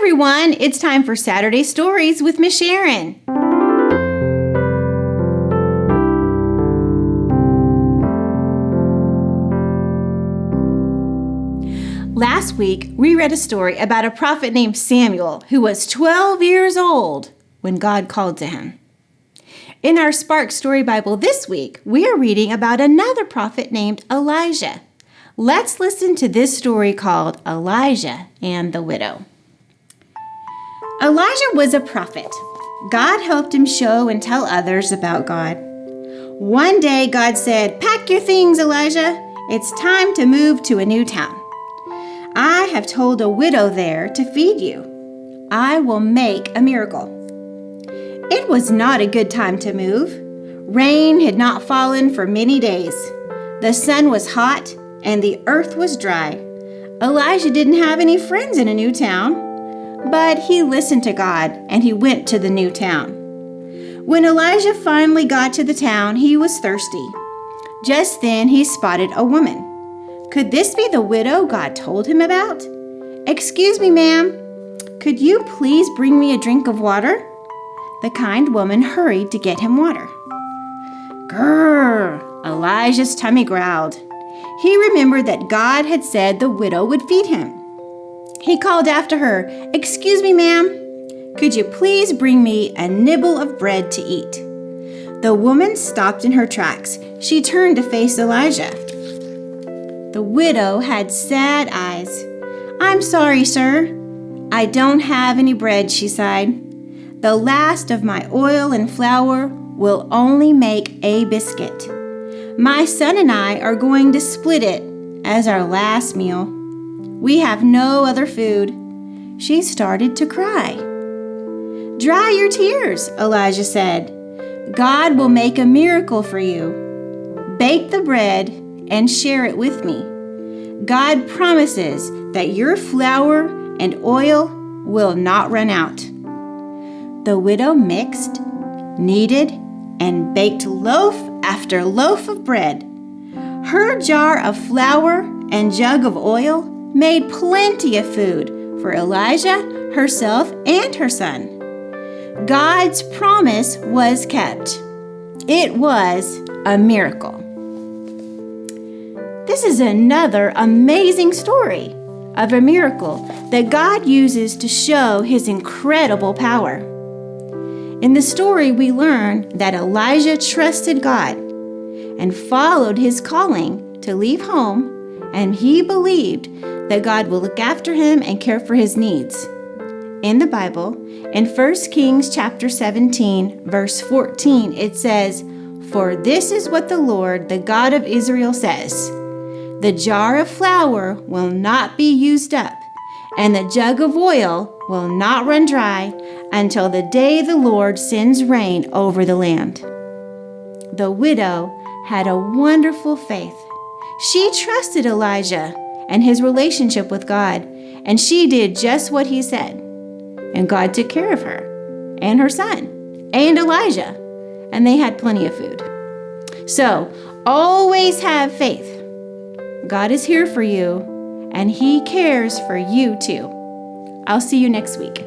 everyone, it's time for Saturday Stories with Miss Sharon. Last week, we read a story about a prophet named Samuel who was 12 years old when God called to him. In our Spark Story Bible this week, we are reading about another prophet named Elijah. Let's listen to this story called Elijah and the Widow. Elijah was a prophet. God helped him show and tell others about God. One day, God said, "Pack your things, Elijah. It's time to move to a new town. I have told a widow there to feed you. I will make a miracle." It was not a good time to move. Rain had not fallen for many days. The sun was hot and the earth was dry. Elijah didn't have any friends in a new town. But he listened to God, and he went to the new town. When Elijah finally got to the town, he was thirsty. Just then, he spotted a woman. Could this be the widow God told him about? "Excuse me, ma'am. Could you please bring me a drink of water?" The kind woman hurried to get him water. Grrr! Elijah's tummy growled. He remembered that God had said the widow would feed him. He called after her, "Excuse me, ma'am. Could you please bring me a nibble of bread to eat?" The woman stopped in her tracks. She turned to face Elijah. The widow had sad eyes. "I'm sorry, sir. I don't have any bread," she sighed. "The last of my oil and flour will only make a biscuit. My son and I are going to split it as our last meal. We have no other food." She started to cry. "Dry your tears," Elijah said. "God will make a miracle for you. Bake the bread and share it with me. God promises that your flour and oil will not run out." The widow mixed, kneaded, and baked loaf after loaf of bread. Her jar of flour and jug of oil made plenty of food for Elijah, herself, and her son. God's promise was kept. It was a miracle. This is another amazing story of a miracle that God uses to show his incredible power. In the story, we learn that Elijah trusted God and followed his calling to leave home, and he believed that God will look after him and care for his needs. In the Bible, in 1 Kings chapter 17, verse 14, it says, "For this is what the Lord, the God of Israel, says, the jar of flour will not be used up, and the jug of oil will not run dry until the day the Lord sends rain over the land." The widow had a wonderful faith. She trusted Elijah and his relationship with God, and she did just what he said. And God took care of her and her son and Elijah, and they had plenty of food. So, always have faith. God is here for you, and he cares for you too. I'll see you next week.